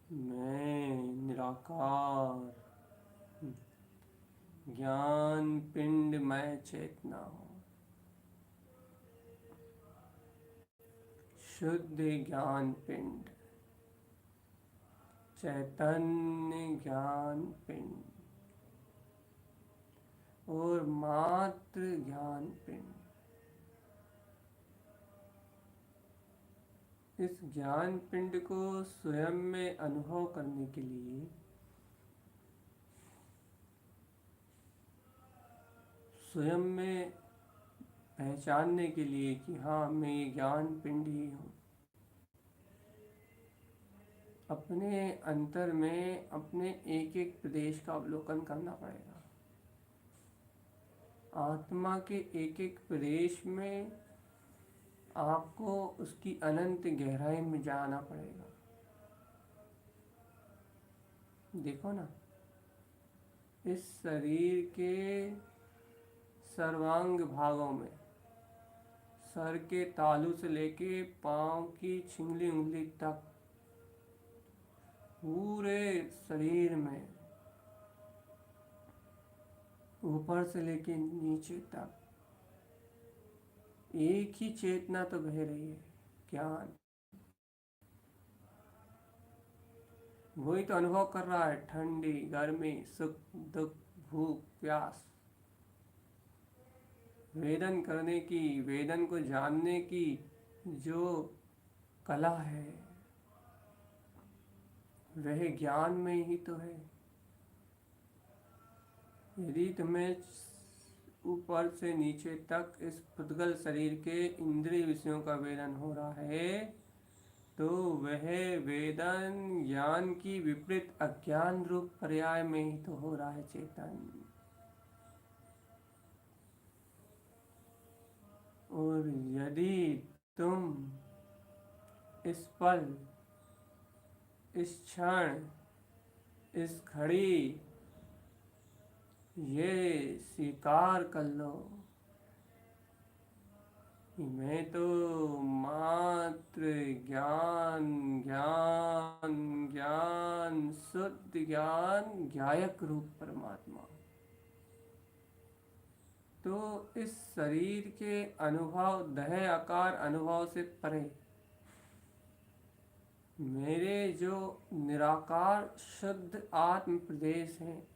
मैं निराकार ज्ञान पिंड मैं चेतना हूँ। शुद्ध ज्ञान पिंड, चैतन्य ज्ञान पिंड और मात्र ज्ञान पिंड। इस ज्ञान पिंड को स्वयं में अनुभव करने के लिए स्वयं में पहचानने के लिए कि हाँ, मैं ये ज्ञान पिंड ही हूँ, अपने अंतर में अपने एक एक प्रदेश का अवलोकन करना पड़ेगा। आत्मा के एक एक प्रदेश में आपको उसकी अनंत गहराई में जाना पड़ेगा। देखो ना, इस शरीर के सर्वांग भागों में, सर के तालू से लेके पाँव की छिंगली उंगली तक, पूरे शरीर में ऊपर से लेके नीचे तक एक ही चेतना तो बह रही है, ज्ञान। वही तो अनुभव कर रहा है, ठंडी गर्मी, सुख दुख, भूख प्यास, वेदन करने की, वेदन को जानने की जो कला है, वह ज्ञान में ही तो है। यदि तुम्हें ऊपर से नीचे तक इस पुद्गल शरीर के इंद्रिय विषयों का वेदन हो रहा है, तो वह वेदन ज्ञान की विपरीत अज्ञान रूप पर्याय में ही तो हो रहा है चेतन। और यदि तुम इस पल, इस क्षण, इस घड़ी ये स्वीकार कर लो कि मैं तो मात्र ज्ञान ज्ञान ज्ञान, शुद्ध ज्ञान, ज्ञायक रूप परमात्मा, तो इस शरीर के अनुभव, देह आकार अनुभव से परे मेरे जो निराकार शुद्ध आत्म प्रदेश हैं,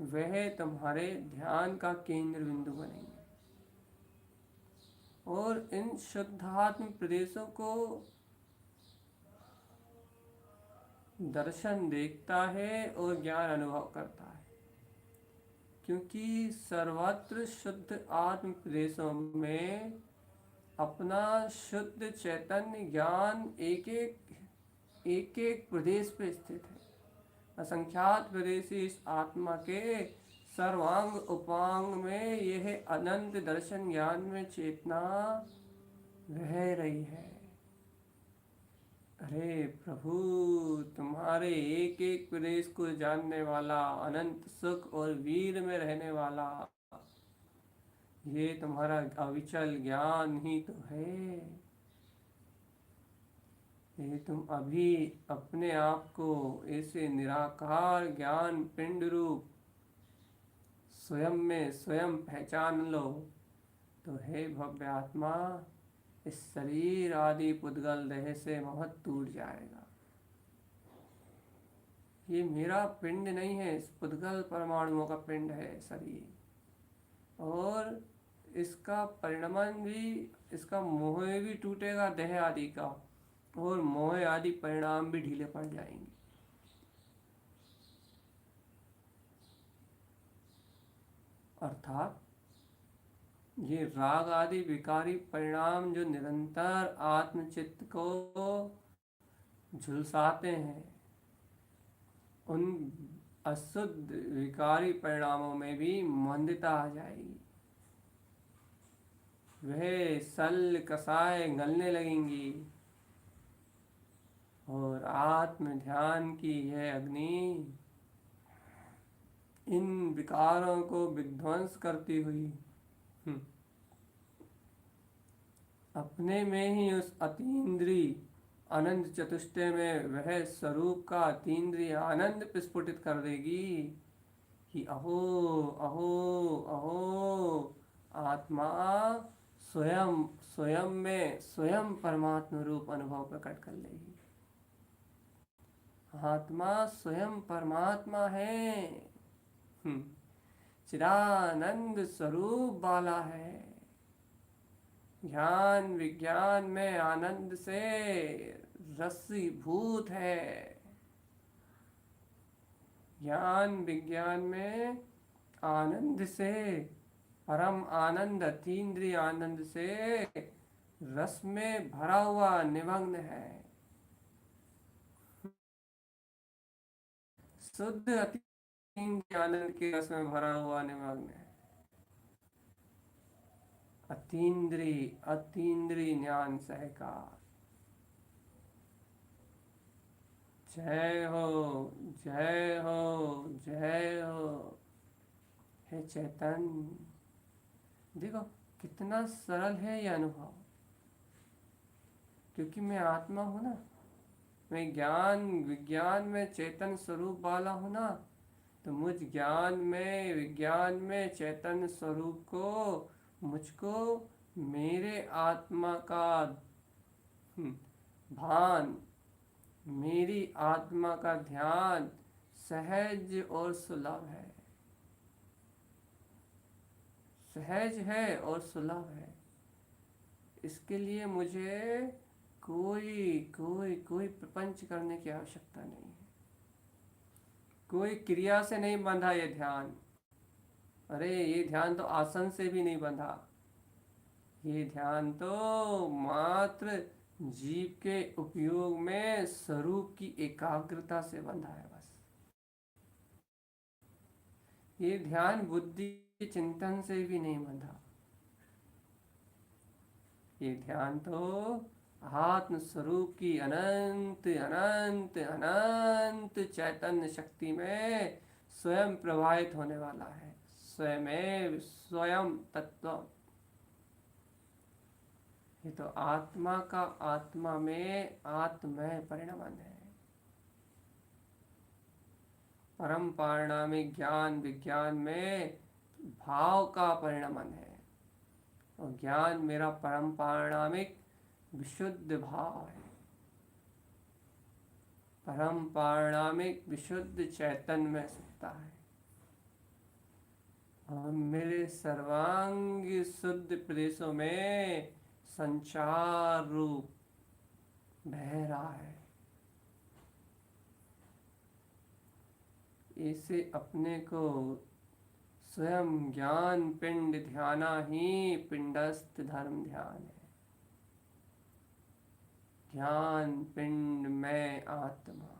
वह तुम्हारे ध्यान का केंद्र बिंदु बनेंगे। और इन शुद्धात्म प्रदेशों को दर्शन देखता है और ज्ञान अनुभव करता है, क्योंकि सर्वत्र शुद्ध आत्म प्रदेशों में अपना शुद्ध चैतन्य ज्ञान एक एक प्रदेश पे स्थित है। असंख्यात प्रदेशी इस आत्मा के सर्वांग उपांग में यह अनंत दर्शन ज्ञान में चेतना रह रही है। अरे प्रभु, तुम्हारे एक एक प्रदेश को जानने वाला, अनंत सुख और वीर में रहने वाला, ये तुम्हारा अविचल ज्ञान ही तो है। ये तुम अभी अपने आप को ऐसे निराकार ज्ञान पिंड रूप स्वयं में स्वयं पहचान लो, तो हे भव्य आत्मा, इस शरीर आदि पुद्गल देह से मोह टूट जाएगा। ये मेरा पिंड नहीं है, इस पुद्गल परमाणुओं का पिंड है शरीर, और इसका परिणमन भी, इसका मोह भी टूटेगा देह आदि का, और मोह आदि परिणाम भी ढीले पड़ जाएंगे। अर्थात ये राग आदि विकारी परिणाम जो निरंतर आत्मचित्त को झुलसाते हैं, उन अशुद्ध विकारी परिणामों में भी मंदता आ जाएगी। वह सल कसाय गलने लगेंगी, और आत्म ध्यान की यह अग्नि इन विकारों को विध्वंस करती हुई अपने में ही उस अतीन्द्रिय आनंद चतुष्टय में वह स्वरूप का अतीन्द्रिय आनंद प्रस्फुटित कर देगी कि अहो अहो अहो, आत्मा स्वयं स्वयं में स्वयं परमात्मा रूप अनुभव प्रकट कर लेगी। आत्मा स्वयं परमात्मा है, चिदानंद स्वरूप वाला है, ज्ञान विज्ञान में आनंद से रसीभूत है, ज्ञान विज्ञान में आनंद से, परम आनंद अतीन्द्रिय आनंद से रस में भरा हुआ निमग्न है, शुद्ध अतीन्द्रिय आनंद के रस में भरा हुआ निमग्न है। अतीन्द्रिय ज्ञान सहकार। जय हो जय हो जय हो। हे चैतन्य, देखो कितना सरल है ये अनुभव, क्योंकि मैं आत्मा हूं ना, मैं ज्ञान विज्ञान में चेतन स्वरूप वाला हूं ना, तो मुझ ज्ञान में विज्ञान में चैतन्य स्वरूप को, मुझको मेरे आत्मा का भान, मेरी आत्मा का ध्यान सहज और सुलभ है, सहज है और सुलभ है। इसके लिए मुझे कोई कोई कोई प्रपंच करने की आवश्यकता नहीं है, कोई क्रिया से नहीं बंधा ये ध्यान। अरे ये ध्यान तो आसन से भी नहीं बंधा, ये ध्यान तो मात्र जीव के उपयोग में स्वरूप की एकाग्रता से बंधा है बस। ये ध्यान बुद्धि के चिंतन से भी नहीं बंधा, ये ध्यान तो आत्म स्वरूप की अनंत अनंत अनंत चैतन्य शक्ति में स्वयं प्रवाहित होने वाला है, स्वयं स्वयं तत्व। ये तो आत्मा का आत्मा में आत्मय परिणमन है। परम पारिणामिक ज्ञान विज्ञान में भाव का परिणमन है, और ज्ञान मेरा परम पारणामिक विशुद्ध भाव है, परम पारणामिक विशुद्ध चैतन्य में सत्ता है, और मेरे सर्वांग शुद्ध प्रदेशों में संचार रूप बह रहा है। ऐसे अपने को स्वयं ज्ञान पिंड ध्याना ही पिंडस्थ धर्म ध्यान है। ज्ञान पिंड में आत्मा।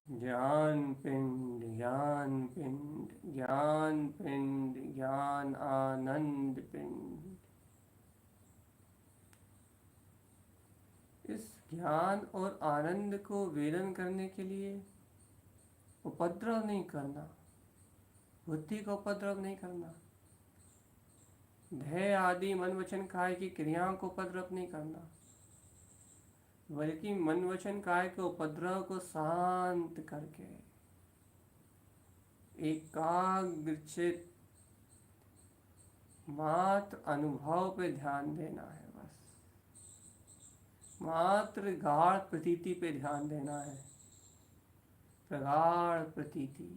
ज्ञान पिंड, ज्ञान पिंड, ज्ञान पिंड, ज्ञान आनंद पिंड। इस ज्ञान और आनंद को वेदन करने के लिए उपद्रव नहीं करना, बुद्धि का उपद्रव नहीं करना, ध्येय आदि मन वचन काय की क्रियाओं को उपद्रव नहीं करना, बल्कि मन वचन काय के उपद्रव को शांत करके एकाग्रचित मात्र अनुभव पे ध्यान देना है। बस मात्र गाढ़ प्रतीति पे ध्यान देना है। प्रगाढ़ प्रतीति,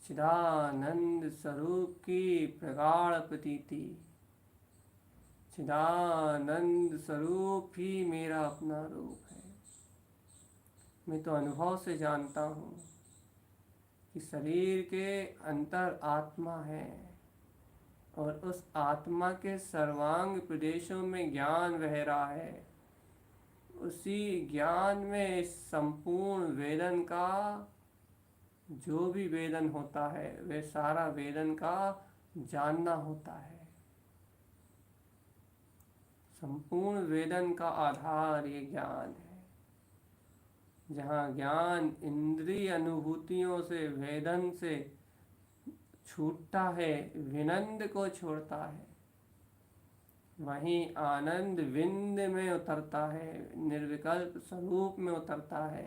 चिदानंद स्वरूप की प्रगाढ़ प्रतीति। चिदानंद स्वरूप ही मेरा अपना रूप है। मैं तो अनुभव से जानता हूँ कि शरीर के अंतर आत्मा है, और उस आत्मा के सर्वांग प्रदेशों में ज्ञान बह रहा है। उसी ज्ञान में इस संपूर्ण वेदन का जो भी वेदन होता है वे सारा वेदन का जानना होता है। संपूर्ण वेदन का आधार ये ज्ञान है। जहाँ ज्ञान इंद्रिय अनुभूतियों से वेदन से छूटता है, विनंद को छोड़ता है, वहीं आनंद विंद में उतरता है, निर्विकल्प स्वरूप में उतरता है,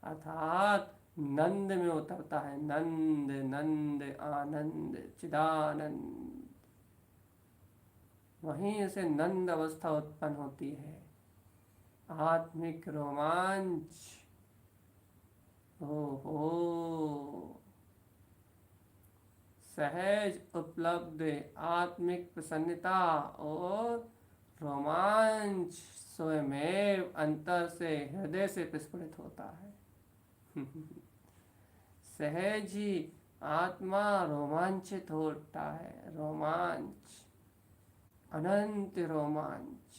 अर्थात नंद में उतरता है। नंद नंद आनंद चिदानंद। वहीं उसे नंद अवस्था उत्पन्न होती है, आत्मिक रोमांच। ओहो, सहज उपलब्ध आत्मिक प्रसन्नता और रोमांच स्वयमेव अंतर से, हृदय से प्रस्फुटित होता है। सहज ही आत्मा रोमांचित होता है, रोमांच, अनंत रोमांच।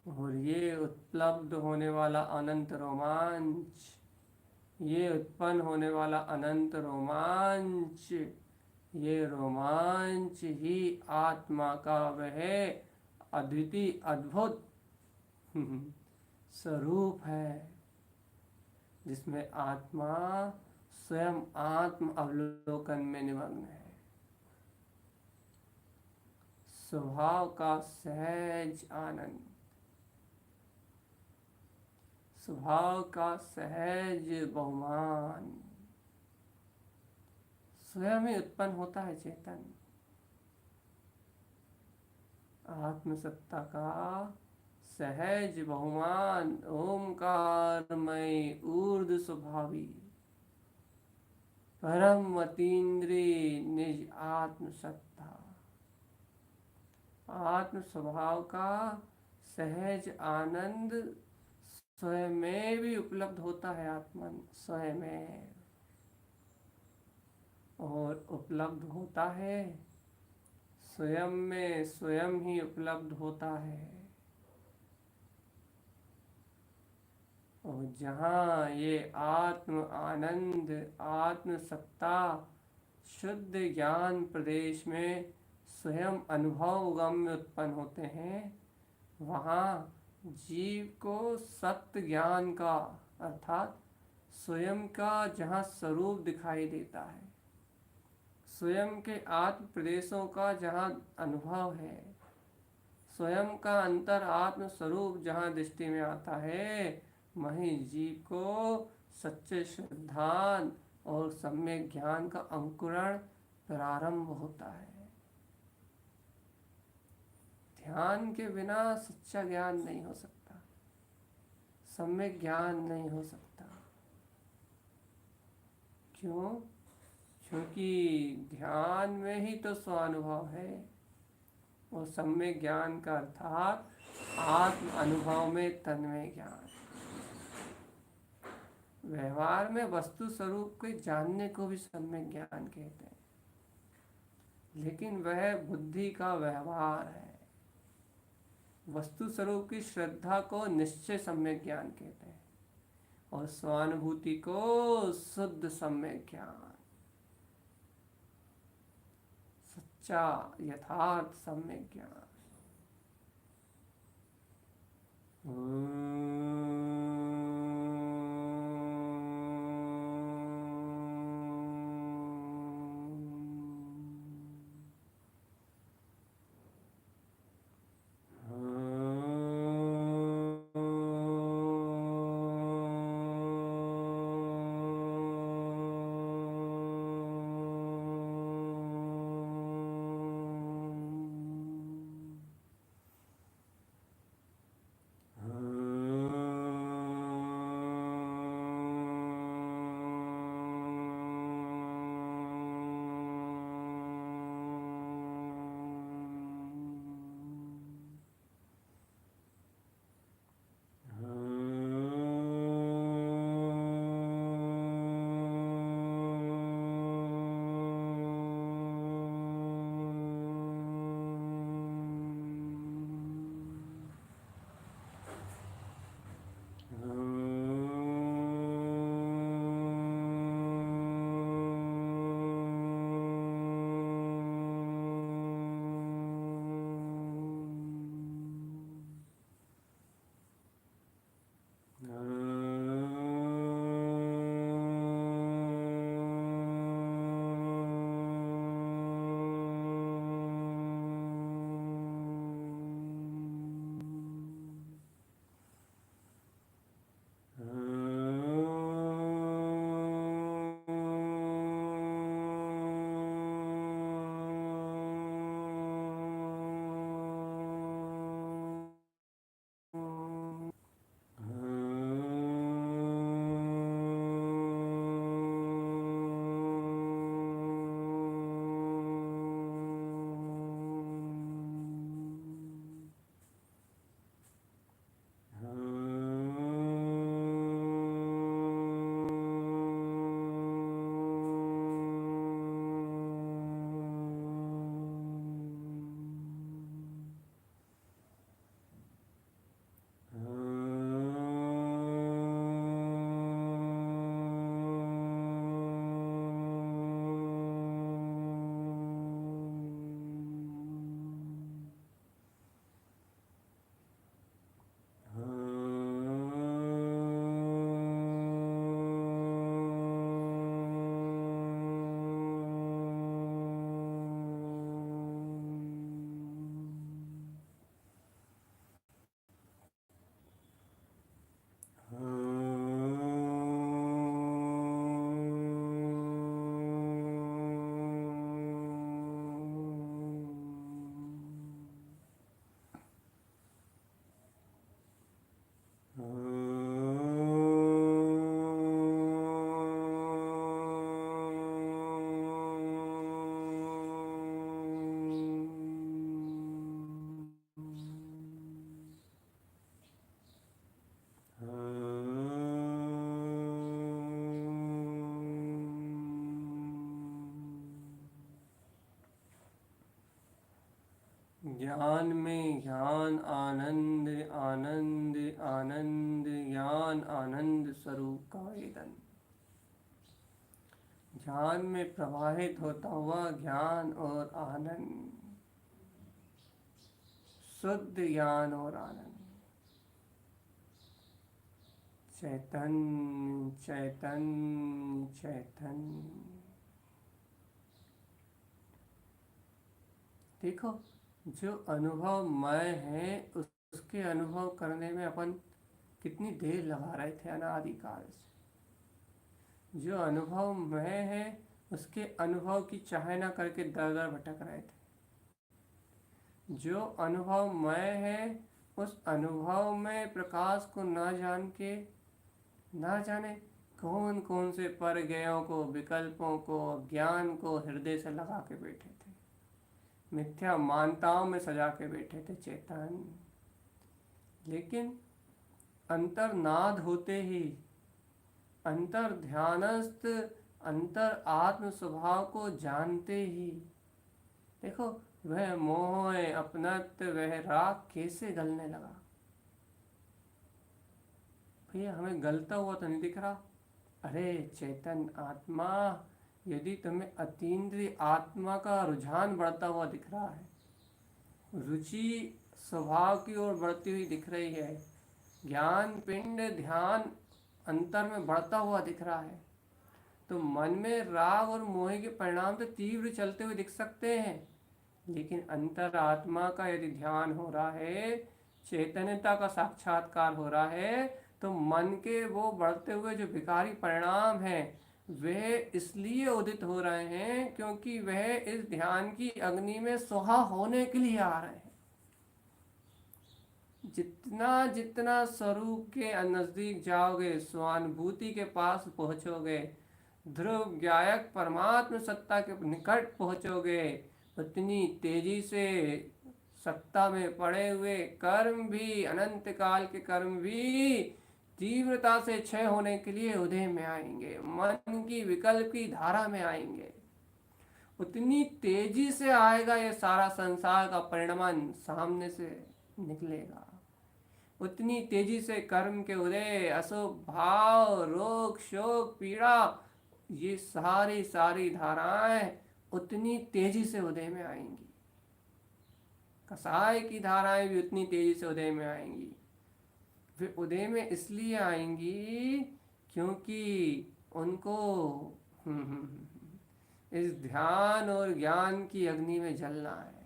और ये उपलब्ध होने वाला अनंत रोमांच, ये उत्पन्न होने वाला अनंत रोमांच, ये रोमांच ही आत्मा का वह अद्वितीय अद्भुत स्वरूप है, जिसमें आत्मा स्वयं आत्म अवलोकन में निमग्न है। स्वभाव का सहज आनंद, स्वभाव का सहज बहुमान, स्वयं ही उत्पन्न होता है चेतन। आत्मसत्ता का सहज बहुमान, ओंकारमय ऊर्ध्व स्वभावी परम अतीन्द्रिय निज आत्मसत्ता, आत्म स्वभाव का सहज आनंद स्वयं में भी उपलब्ध होता है, आत्मन स्वयं में, और उपलब्ध होता है स्वयं में, स्वयं ही उपलब्ध होता है। और जहाँ ये आत्म आनंद, आत्म सत्ता शुद्ध ज्ञान प्रदेश में स्वयं अनुभव गम्य उत्पन्न होते हैं, वहाँ जीव को सत्य ज्ञान का अर्थात स्वयं का जहाँ स्वरूप दिखाई देता है, स्वयं के आत्म प्रदेशों का जहाँ अनुभव है, स्वयं का अंतर आत्म स्वरूप जहाँ दृष्टि में आता है, वहीं जीव को सच्चे सिद्धांत और सम्यक ज्ञान का अंकुरण प्रारंभ होता है। ध्यान के बिना सच्चा ज्ञान नहीं हो सकता, सम्यक ज्ञान नहीं हो सकता। क्यों? क्योंकि ध्यान में ही तो स्वानुभव है, और सम्यक ज्ञान का अर्थात आत्म अनुभव में तन्मय ज्ञान। व्यवहार में वस्तु स्वरूप के जानने को भी सम्यक ज्ञान कहते हैं, लेकिन वह बुद्धि का व्यवहार है। वस्तु स्वरूप की श्रद्धा को निश्चय सम्यक ज्ञान कहते हैं, और स्वानुभूति को शुद्ध सम्यक ज्ञान, सच्चा यथार्थ सम्यक ज्ञान। ध्यान में ज्ञान आनंद आनंद आनंद ज्ञान आनंद स्वरूप का वेदन। ध्यान में प्रवाहित होता हुआ ज्ञान और आनंद, शुद्ध ज्ञान और आनंद। चैतन्य चैतन्य चैतन्य। देखो, जो अनुभव मैं है उसके अनुभव करने में अपन कितनी देर लगा रहे थे अनादिकाल से। जो अनुभव मैं है उसके अनुभव की चाहे ना करके दर दर भटक रहे थे। जो अनुभव मैं है उस अनुभव में प्रकाश को ना जान के, ना जाने कौन कौन से परगयों को, विकल्पों को, ज्ञान को हृदय से लगा के बैठे थे, मिथ्या मानताओं में सजा के बैठे थे चेतन। लेकिन अंतर्नाद होते ही, अंतर ध्यानस्थ अंतर आत्म स्वभाव को जानते ही, देखो वह मोह अपनत्व, वह राग कैसे गलने लगा। भैया हमें गलता हुआ तो नहीं दिख रहा। अरे चेतन आत्मा, यदि तुम्हें अतीन्द्रिय आत्मा का रुझान बढ़ता हुआ दिख रहा है, रुचि स्वभाव की ओर बढ़ती हुई दिख रही है, ज्ञान पिंड ध्यान अंतर में बढ़ता हुआ दिख रहा है, तो मन में राग और मोह के परिणाम तो तीव्र चलते हुए दिख सकते हैं। लेकिन अंतर आत्मा का यदि ध्यान हो रहा है, चैतन्यता का साक्षात्कार हो रहा है, तो मन के वो बढ़ते हुए जो विकारी परिणाम हैं वह इसलिए उदित हो रहे हैं क्योंकि वह इस ध्यान की अग्नि में सुहा होने के लिए आ रहे हैं। जितना जितना स्वरूप के नजदीक जाओगे, स्वानुभूति के पास पहुंचोगे, ध्रुव ज्ञायक परमात्म सत्ता के निकट पहुंचोगे, उतनी तेजी से सत्ता में पड़े हुए कर्म भी, अनंत काल के कर्म भी तीव्रता से क्षय होने के लिए उदय में आएंगे, मन की विकल्प की धारा में आएंगे। उतनी तेजी से आएगा ये सारा संसार का परिणमन सामने से निकलेगा। उतनी तेजी से कर्म के उदय, अशुभ भाव, रोग शोक पीड़ा, ये सारी सारी धाराएं उतनी तेजी से उदय में आएंगी। कसाय की धाराएं भी उतनी तेजी से उदय में आएंगी। वे उदय में इसलिए आएंगी क्योंकि उनको इस ध्यान और ज्ञान की अग्नि में जलना है।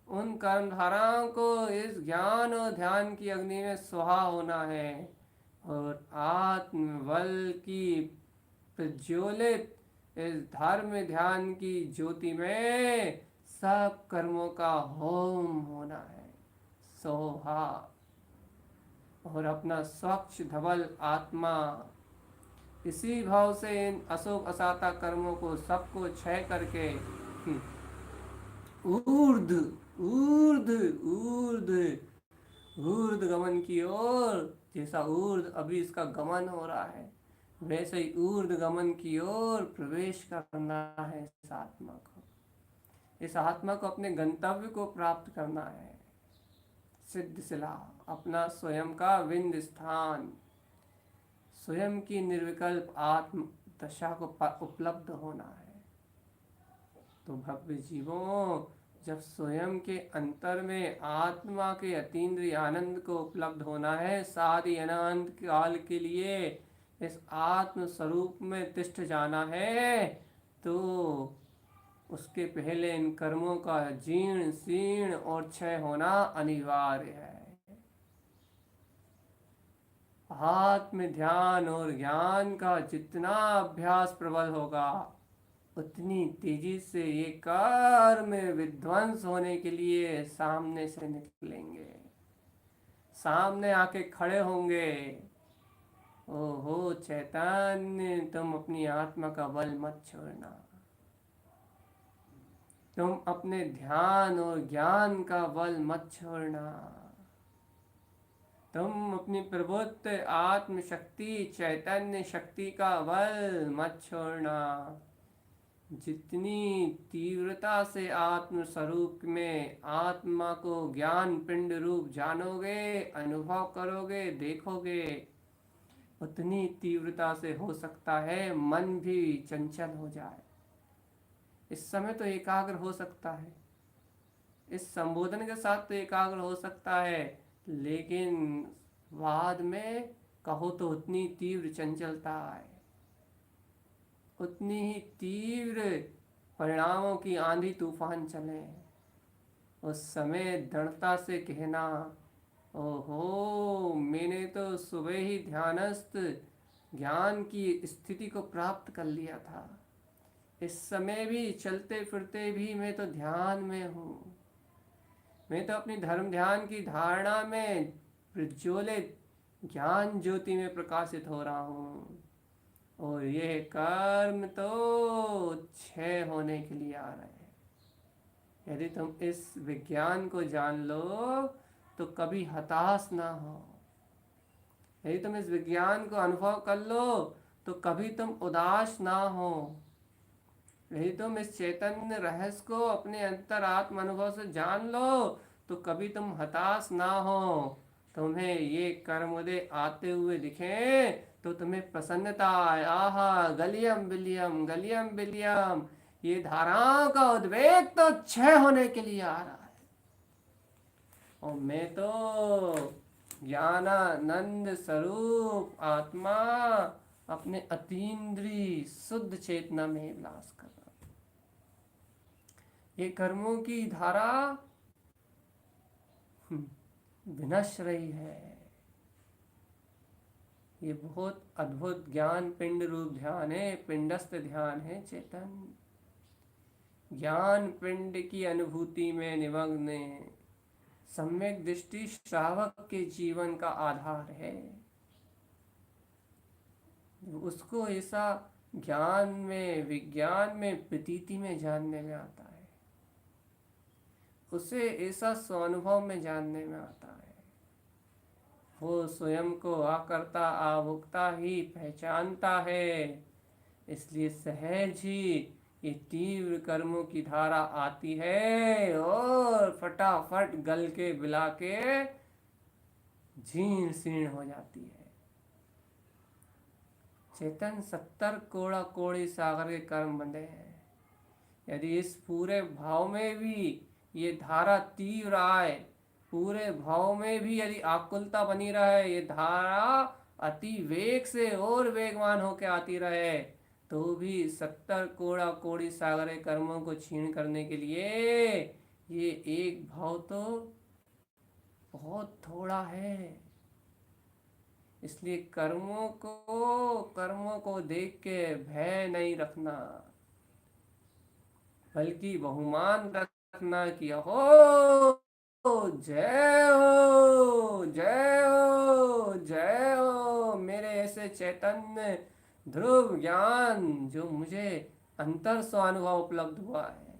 उन कर्मधाराओं को इस ज्ञान और ध्यान की अग्नि में सुहा होना है और आत्मबल की प्रज्वलित इस धर्म ध्यान की ज्योति में सब कर्मों का होम होना है, सोहा। और अपना स्वच्छ धवल आत्मा इसी भाव से इन अशोक असाता कर्मों को सबको क्षय करके ऊर्ध ऊर्ध ऊर्ध ऊर्ध गमन की ओर, जैसा ऊर्ध अभी इसका गमन हो रहा है वैसे ही ऊर्ध गमन की ओर प्रवेश करना है इस आत्मा को। इस आत्मा को अपने गंतव्य को प्राप्त करना है, सिद्ध शिला, अपना स्वयं का विंद स्थान, स्वयं की निर्विकल्प आत्म दशा को उपलब्ध होना है। तो भव्य जीवों, जब स्वयं के अंतर में आत्मा के अतीन्द्रिय आनंद को उपलब्ध होना है, सारी अनंत काल के लिए इस आत्म स्वरूप में तिष्ठ जाना है, तो उसके पहले इन कर्मों का जीर्ण शीर्ण और क्षय होना अनिवार्य है। आत्म ध्यान और ज्ञान का जितना अभ्यास प्रबल होगा, उतनी तेजी से ये कर्म विध्वंस होने के लिए सामने से निकलेंगे, सामने आके खड़े होंगे। ओहो चैतन्य, तुम अपनी आत्मा का बल मत छोड़ना, तुम अपने ध्यान और ज्ञान का बल मत छोड़ना, तुम अपनी प्रबुद्ध आत्म शक्ति चैतन्य शक्ति का बल मत छोड़ना। जितनी तीव्रता से आत्म स्वरूप में आत्मा को ज्ञान पिंड रूप जानोगे, अनुभव करोगे, देखोगे, उतनी तीव्रता से हो सकता है मन भी चंचल हो जाए। इस समय तो एकाग्र हो सकता है, इस संबोधन के साथ तो एकाग्र हो सकता है, लेकिन बाद में कहो तो उतनी तीव्र चंचलता आए, उतनी ही तीव्र परिणामों की आंधी तूफान चले, उस समय दृढ़ता से कहना, ओहो मैंने तो सुबह ही ध्यानस्थ ज्ञान की स्थिति को प्राप्त कर लिया था, इस समय भी चलते फिरते भी मैं तो ध्यान में हूँ, मैं तो अपनी धर्म ध्यान की धारणा में प्रज्वलित ज्ञान ज्योति में प्रकाशित हो रहा हूँ, और यह कर्म तो क्षय होने के लिए आ रहे हैं। यदि तुम इस विज्ञान को जान लो तो कभी हताश ना हो, यदि तुम इस विज्ञान को अनुभव कर लो तो कभी तुम उदास ना हो, यदि तुम इस चैतन्य रहस्य को अपने अंतर आत्म अनुभव से जान लो तो कभी तुम हताश ना हो। तुम्हें ये कर्मोदय आते हुए दिखे तो तुम्हें प्रसन्नता आए, आहा गलियम बिलियम गलियम बिलियम, ये धाराओं का उद्वेग तो क्षय होने के लिए आ रहा है, और मैं तो ज्ञानानंद स्वरूप आत्मा अपने अतीन्द्रिय शुद्ध चेतना में विलास कर रहा हूं। ये कर्मों की धारा विनश रही है। ये बहुत अद्भुत ज्ञान पिंड रूप ध्यान है, पिंडस्थ ध्यान है। चेतन ज्ञान पिंड की अनुभूति में निमग्न सम्यक दृष्टि श्रावक के जीवन का आधार है। उसको ऐसा ज्ञान में, विज्ञान में, प्रतीति में जानने में आता है, उसे ऐसा स्वानुभव में जानने में आता है। वो स्वयं को आकर्ता आभोक्ता ही पहचानता है। इसलिए सहज ही ये तीव्र कर्मों की धारा आती है और फटाफट गल के बिला के जीर्ण शीर्ण हो जाती है। चेतन 70 कोड़ा कोड़ी सागर के कर्म बंधे हैं। यदि इस पूरे भाव में भी ये धारा तीव्र आए, पूरे भाव में भी यदि आकुलता बनी रहे, ये धारा अति वेग से और वेगवान होकर आती रहे, तो भी 70 कोड़ा कोड़ी सागर कर्मों को छीण करने के लिए ये एक भाव तो बहुत थोड़ा है। इसलिए कर्मों को देख के भय नहीं रखना, बल्कि बहुमान रखना कि हो जय हो जय हो जय हो, मेरे ऐसे चैतन्य ध्रुव ज्ञान जो मुझे अंतर स्वानुभव उपलब्ध हुआ है,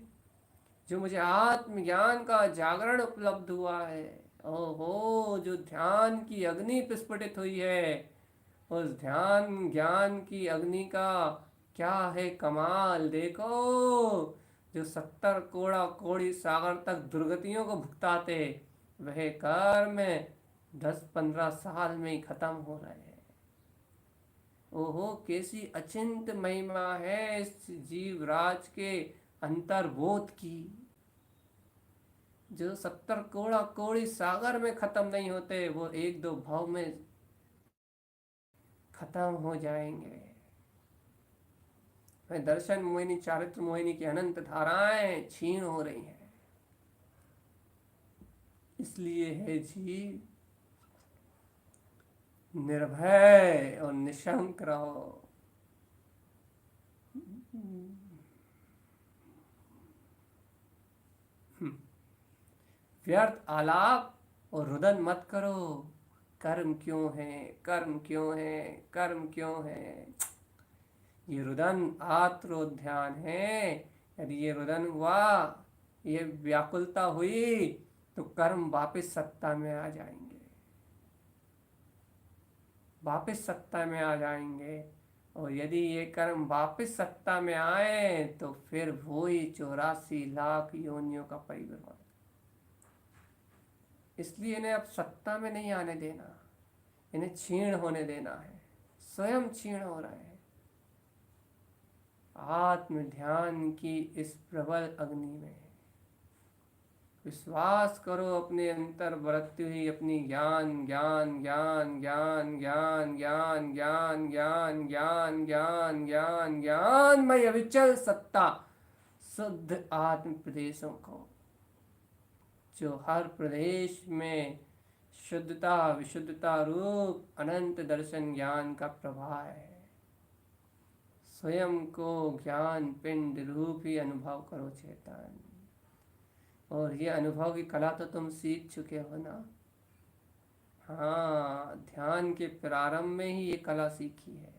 जो मुझे आत्मज्ञान का जागरण उपलब्ध हुआ है। ओहो जो ध्यान की अग्नि प्रस्फुटित हुई है, उस ध्यान ज्ञान की अग्नि का क्या है कमाल देखो। जो 70 कोड़ा कोड़ी सागर तक दुर्गतियों को भुगताते, वह कर्म 10-15 साल में ही खत्म हो रहे हैं। ओहो कैसी अचिंत महिमा है इस जीवराज के अंतर्बोध की, जो 70 कोड़ा कोड़ी सागर में खत्म नहीं होते, वो 1-2 भाव में खत्म हो जाएंगे। दर्शन मोहिनी, चारित्र मोहिनी की अनंत धाराएं क्षीण हो रही हैं। इसलिए है जी निर्भय और निशंक रहो। व्यर्थ आलाप और रुदन मत करो। कर्म क्यों है, कर्म क्यों है, कर्म क्यों है। ये रुदन आत्मोध्यान है। यदि ये रुदन हुआ, ये व्याकुलता हुई, तो कर्म वापस सत्ता में आ जाएंगे, वापस सत्ता में आ जाएंगे। और यदि ये कर्म वापस सत्ता में आए तो फिर वो ही 84 लाख योनियों का परिवर्तन। इसलिए इन्हें अब सत्ता में नहीं आने देना, इन्हें क्षीण होने देना है। स्वयं क्षीण हो रहे हैं आत्म ध्यान की इस प्रबल अग्नि में। विश्वास करो अपने अंतर बरतती हुई अपनी ज्ञान ज्ञान ज्ञान ज्ञान ज्ञान ज्ञान ज्ञान ज्ञान ज्ञान ज्ञान ज्ञान ज्ञानमय अविचल सत्ता शुद्ध आत्म प्रदेशों को, जो हर प्रदेश में शुद्धता विशुद्धता रूप अनंत दर्शन ज्ञान का प्रवाह है। स्वयं को ज्ञान पिंड रूप ही अनुभव करो चेतन। और ये अनुभव की कला तो तुम सीख चुके हो ना। हाँ, ध्यान के प्रारंभ में ही ये कला सीखी है।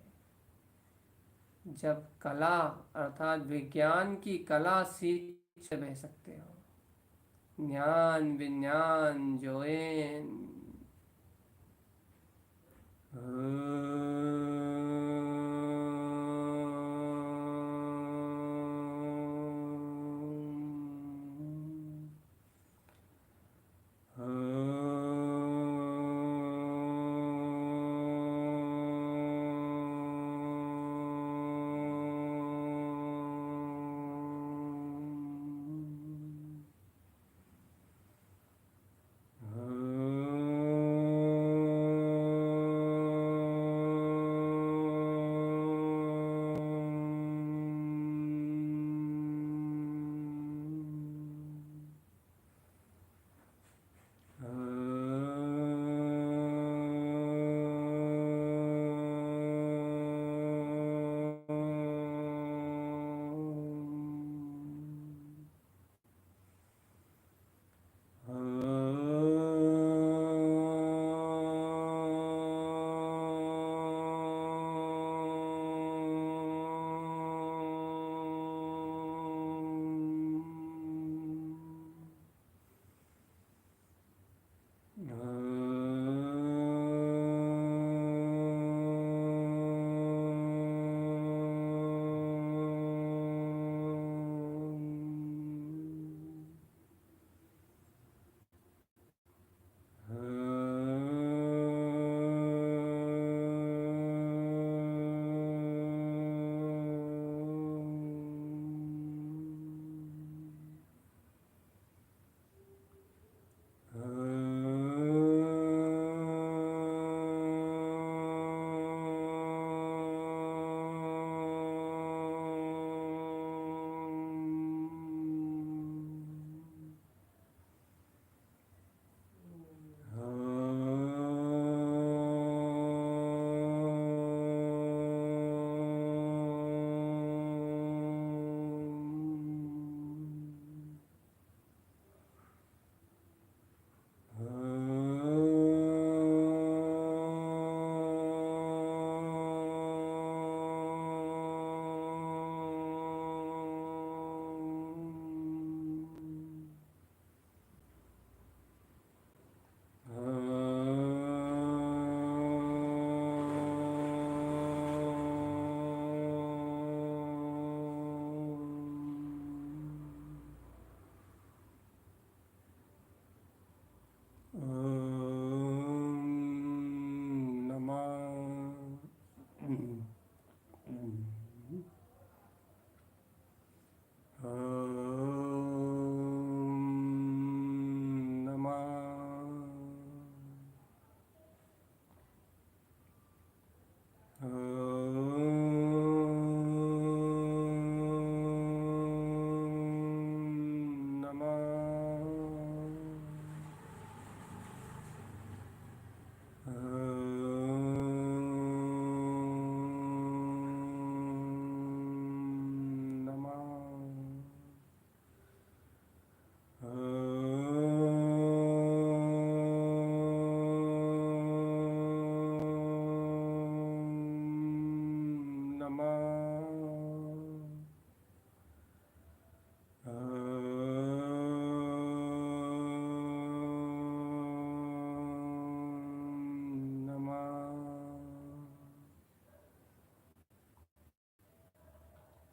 जब कला अर्थात विज्ञान की कला सीख से बह सकते हो। ज्ञान विज्ञान जोएन।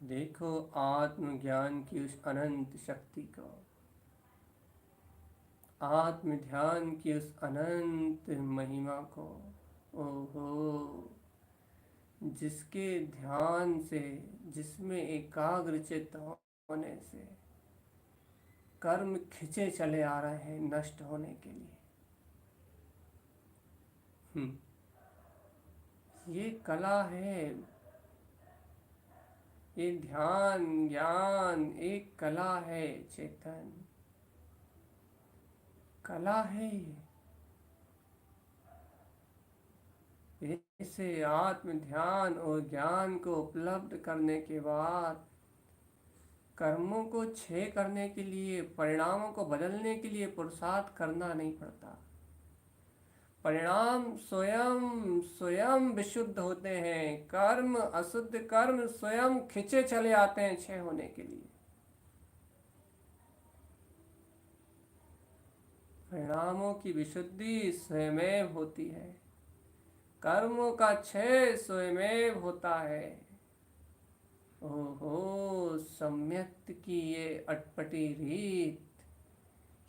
देखो आत्मज्ञान की उस अनंत शक्ति को, आत्म ध्यान की उस अनंत महिमा को। ओहो, जिसके ध्यान से, जिसमें एकाग्रचित होने से कर्म खिंचे चले आ रहे हैं नष्ट होने के लिए। ये कला है, ये ध्यान ज्ञान एक कला है चेतन, कला है ये। इसे आत्म ध्यान और ज्ञान को उपलब्ध करने के बाद कर्मों को क्षय करने के लिए, परिणामों को बदलने के लिए पुरुषार्थ करना नहीं पड़ता। परिणाम स्वयं स्वयं विशुद्ध होते हैं। कर्म, अशुद्ध कर्म स्वयं खिंचे चले आते हैं क्षय होने के लिए। परिणामों की विशुद्धि स्वयमेव होती है, कर्मों का क्षय स्वयमेव होता है। ओहो, सम्यक्त की ये अटपटी रीत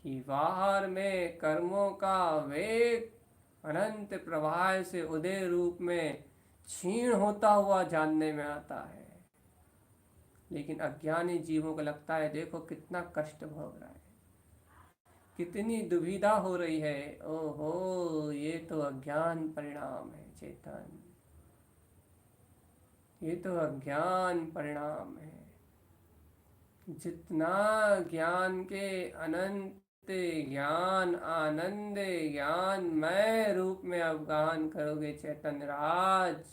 कि बाहर में कर्मों का वेग अनंत प्रवाह से उदय रूप में क्षीण होता हुआ जानने में आता है, लेकिन अज्ञानी जीवों को लगता है देखो कितना कष्ट भोग रहा है, कितनी दुविधा हो रही है। ओहो, ये तो अज्ञान परिणाम है चेतन, ये तो अज्ञान परिणाम है। जितना ज्ञान के अनंत ज्ञान, आनंद ज्ञान मय रूप में अवगाहन करोगे चैतन्य राज,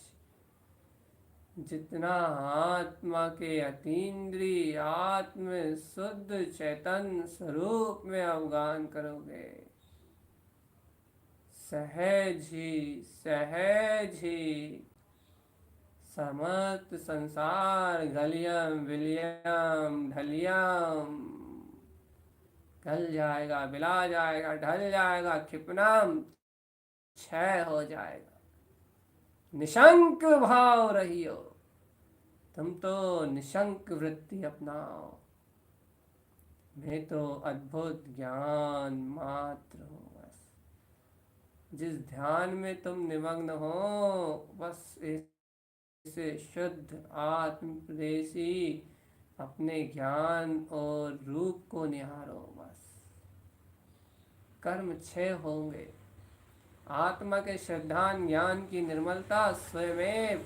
जितना आत्मा के अतीन्द्रिय आत्म शुद्ध चैतन्य स्वरूप में अवगाहन करोगे, सहज ही समस्त संसार गलियम विलियम ढलियम गल जाएगा, बिला जाएगा, ढल जाएगा, क्षिपनाम क्षय हो जाएगा। निशंक भाव रहियो, तुम तो निशंक वृत्ति अपनाओ, मैं तो अद्भुत ज्ञान मात्र हूँ। बस जिस ध्यान में तुम निमग्न हो, बस इसे शुद्ध आत्म प्रदेशी अपने ज्ञान और रूप को निहारो। बस कर्म क्षय होंगे, आत्मा के श्रद्धान ज्ञान की निर्मलता स्वयं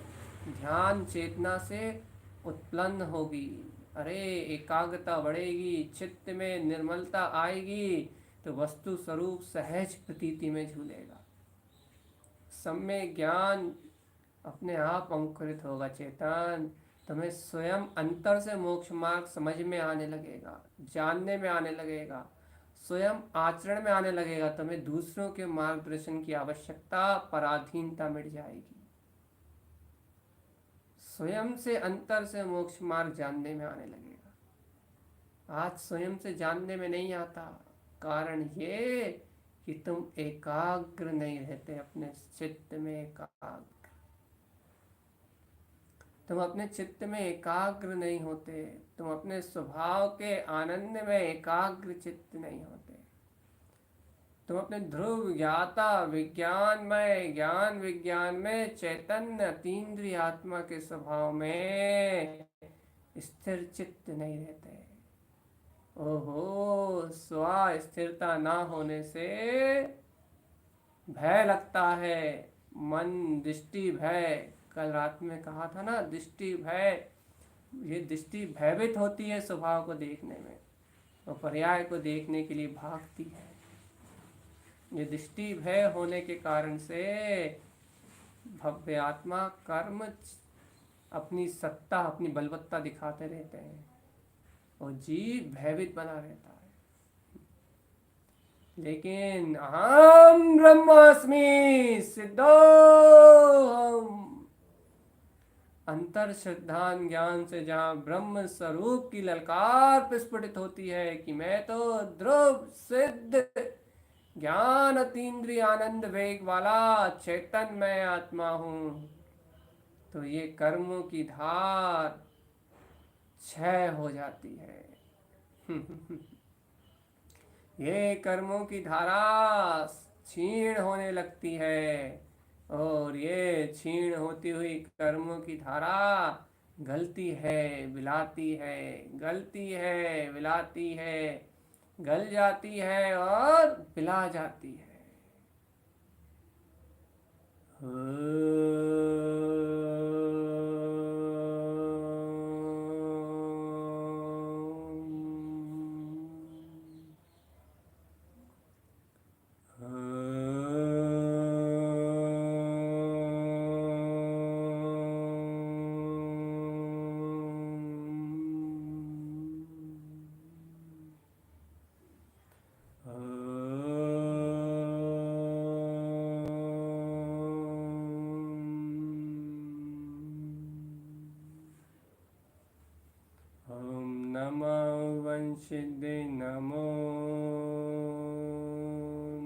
ध्यान चेतना से उत्पन्न होगी। अरे एकाग्रता बढ़ेगी, चित्त में निर्मलता आएगी तो वस्तु स्वरूप सहज प्रतीति में झूलेगा। सम्यक ज्ञान अपने आप अंकुरित होगा चेतन, तुम्हें स्वयं अंतर से मोक्ष मार्ग समझ में आने लगेगा, जानने में आने लगेगा, स्वयं आचरण में आने लगेगा। तुम्हें दूसरों के मार्गदर्शन की आवश्यकता, पराधीनता मिट जाएगी। स्वयं से अंतर से मोक्ष मार्ग जानने में आने लगेगा। आज स्वयं से जानने में नहीं आता, कारण ये कि तुम एकाग्र नहीं रहते, अपने चित्त में एकाग्र, तुम अपने चित्त में एकाग्र नहीं होते, तुम अपने स्वभाव के आनंद में एकाग्र चित्त नहीं होते, तुम अपने ध्रुव ज्ञाता विज्ञानमय ज्ञान विज्ञान में चैतन्य अतीन्द्रिय आत्मा के स्वभाव में स्थिर चित्त नहीं रहते। ओहो, स्व स्थिरता ना होने से भय लगता है, मन दृष्टि भय, कल रात में कहा था ना, दृष्टि भय, ये दृष्टि भयभीत होती है स्वभाव को देखने में और पर्याय को देखने के लिए भागती है। ये दृष्टि भय होने के कारण से भव्य आत्मा कर्म अपनी सत्ता, अपनी बलवत्ता दिखाते रहते हैं और जीव भयभीत बना रहता है। लेकिन अहम ब्रह्मास्मि सिद्धोहम, अंतर श्रद्धान ज्ञान से जहाँ ब्रह्म स्वरूप की ललकार प्रस्फुटित होती है कि मैं तो ध्रुव सिद्ध ज्ञान अतीन्द्रिय आनंद वेग वाला चैतन्यमय आत्मा हूँ, तो ये कर्मों की धार क्षय हो जाती है। ये कर्मों की धारा क्षीण होने लगती है, और ये क्षीण होती हुई कर्मों की धारा गलती है, विलाती है, गलती है, विलाती है, गल जाती है और पिला जाती है। सिद्धि नमो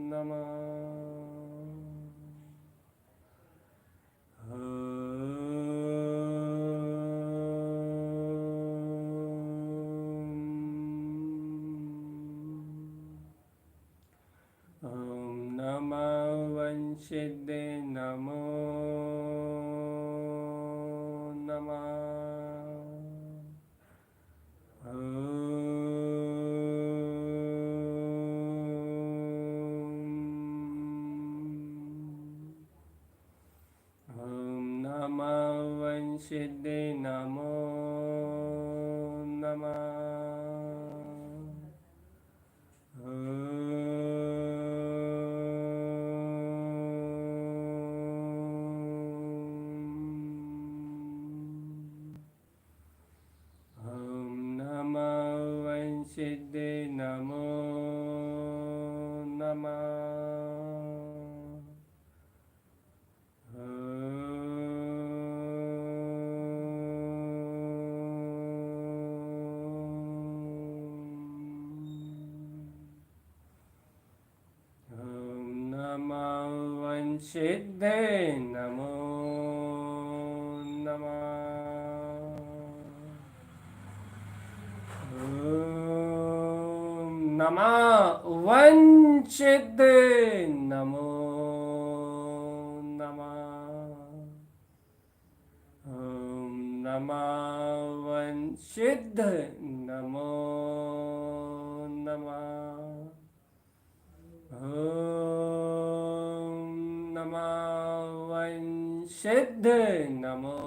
नमः। ओम नमः वंशिदे नमो नमः। सिद्धे नमो नमः। सिद्धे नमो नमः। सिद्धे नमो नमः। नमः वंशिद्धे नमो नमः। नमः वंशिद्ध नमो नमः। नमः वंशिद्ध नमो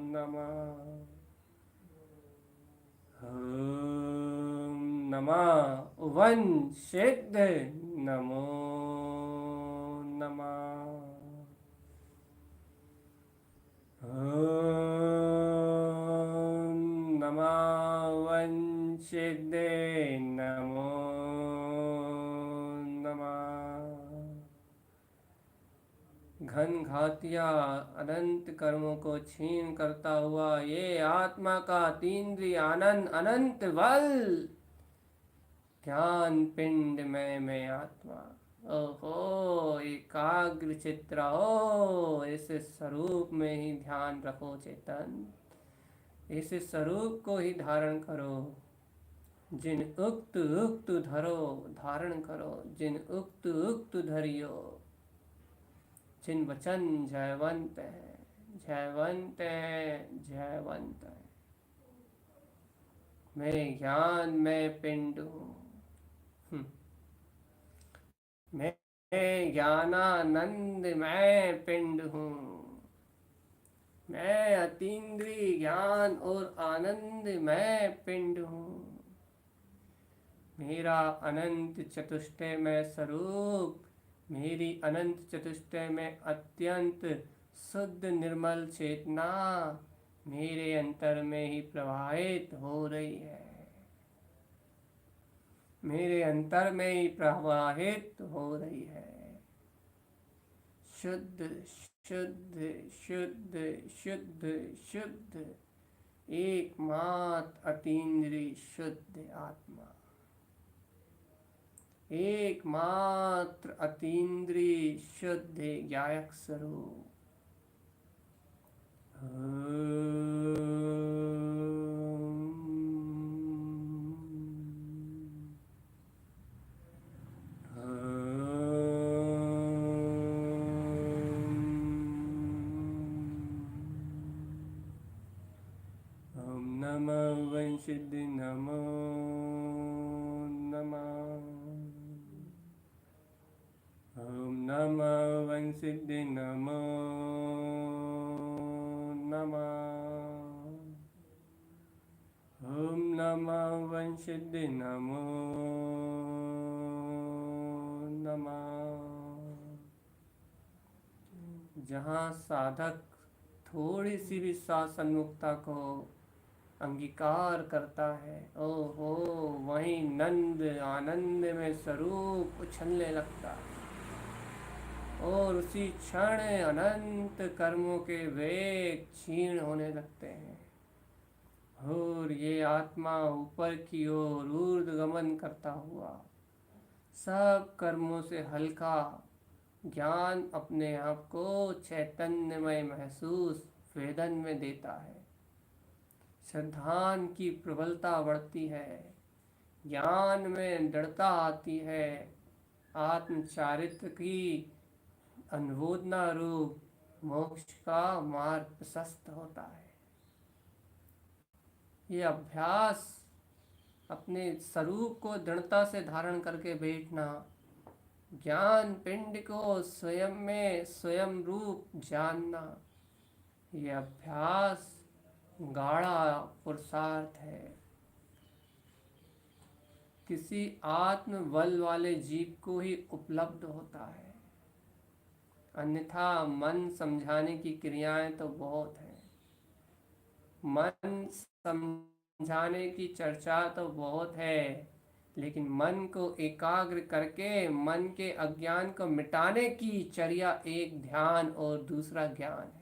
नमः। नमः वंशिद्ध नमो नमः। नमः वंशिद्ध नमो घन घातिया अनंत कर्मों को छीन करता हुआ ये आत्मा का अतीन्द्रिय आनंद अनंत बल ध्यान पिंड में मैं आत्मा। ओहो एकाग्र चित्र हो, इस स्वरूप में ही ध्यान रखो चेतन, इस स्वरूप को ही धारण करो। जिन उक्त उक्त धरो धारण करो, जिन उक्त उक्त धरियो। जिन वचन जयवंत है, जयवंत है, जयवंत है। मैं ज्ञान में पिंड हूँ, मैं ज्ञानानंद मैं पिंड हूँ। मैं अतीन्द्रिय ज्ञान और आनंद मैं पिंड हूँ। मेरा अनंत चतुष्टय में स्वरूप, मेरी अनंत चतुष्टय में अत्यंत शुद्ध निर्मल चेतना मेरे अंतर में ही प्रवाहित हो रही है, मेरे अंतर में ही प्रवाहित हो रही है। शुद्ध शुद्ध शुद्ध शुद्ध शुद्ध एकमात्र अतीन्द्रिय शुद्ध आत्मा, एकमात्र अतीन्द्रिय शुद्ध ज्ञायक स्वरूप। नमः वंशिद्धि नमो नमः। ॐ नमः वंशिद्धि नमो नमः। ॐ नमः वंशिद्धि नमो नमः। जहाँ साधक थोड़ी सी भी सांस सन्मुखता को अंगीकार करता है, ओहो, वहीं नंद आनंद में स्वरूप उछलने लगता है और उसी क्षण अनंत कर्मों के वेग क्षीण होने लगते हैं और ये आत्मा ऊपर की ओर ऊर्ध्वगमन करता हुआ सब कर्मों से हल्का ज्ञान अपने आप को चैतन्यमय महसूस वेदन में देता है। श्रद्धान की प्रबलता बढ़ती है, ज्ञान में दृढ़ता आती है, आत्म चारित्र की अनुमोदना रूप मोक्ष का मार्ग प्रशस्त होता है। ये अभ्यास अपने स्वरूप को दृढ़ता से धारण करके बैठना, ज्ञान पिंड को स्वयं में स्वयं रूप जानना, ये अभ्यास गाढ़ा पुरुषार्थ है। किसी आत्म बल वाले जीव को ही उपलब्ध होता है, अन्यथा मन समझाने की क्रियाएं तो बहुत हैं, मन समझाने की चर्चा तो बहुत है, लेकिन मन को एकाग्र करके मन के अज्ञान को मिटाने की चर्या एक ध्यान और दूसरा ज्ञान है।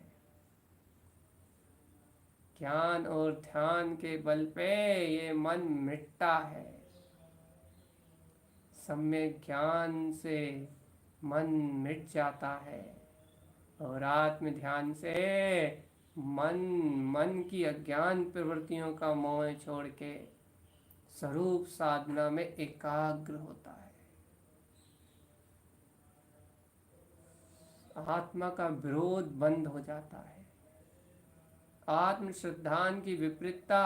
ज्ञान और ध्यान के बल पे ये मन मिटता है। सम्यक ज्ञान से मन मिट जाता है और आत्म ध्यान से मन की अज्ञान प्रवृत्तियों का मोह छोड़ के स्वरूप साधना में एकाग्र होता है। आत्मा का विरोध बंद हो जाता है। आत्म श्रद्धान की विपरीतता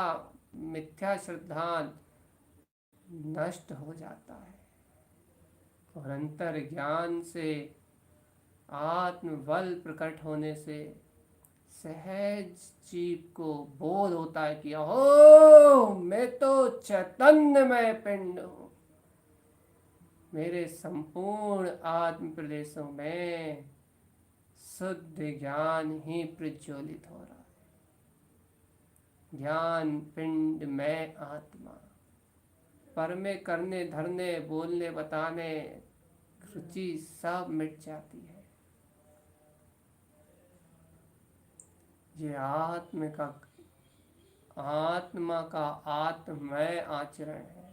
मिथ्या श्रद्धान नष्ट हो जाता है और अंतर ज्ञान से आत्म बल प्रकट होने से सहज जीव को बोध होता है कि ओह, मैं तो चैतन्यमय पिंड हूं, मेरे संपूर्ण आत्म प्रदेशों में शुद्ध ज्ञान ही प्रज्वलित हो रहा है। ज्ञान पिंड में आत्मा पर में करने धरने बोलने बताने रुचि सब मिट जाती है। ये आत्मा का आत्ममय आचरण है।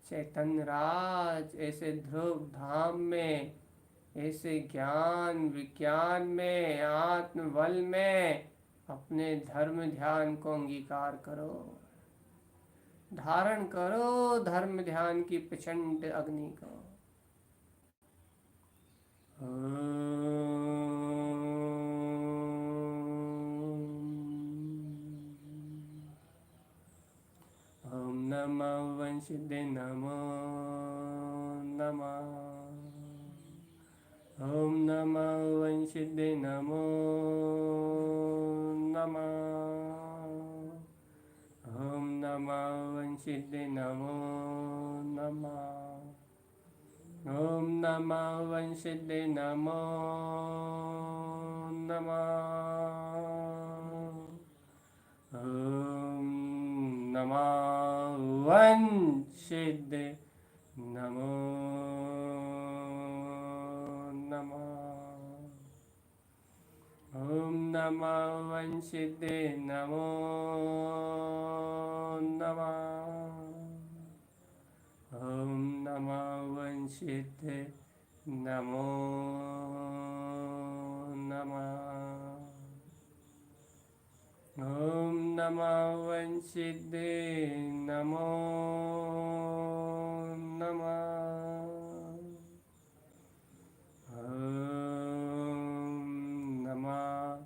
चैतन्य राज ऐसे ध्रुव धाम में, ऐसे ज्ञान विज्ञान में, आत्म बल में अपने धर्म ध्यान को अंगीकार करो, धारण करो धर्म ध्यान की प्रचंड अग्नि को। ओम नमः वंशिद्धे नमो नमः। ओम नमः वंशिद्धे नमो नमः। ओम नमः वंशिद्धे नमो नमः। ओम नमः वंशिद्धे नमो नमः। ओम नमः वंशिद्धे नमो नमः। ओम नमः वंशिद्धे नमो नमः। ओम नमः वंशिद्धे नमो नमः। ओम नमः वंशिद्धे नमो नमः। ओम नमः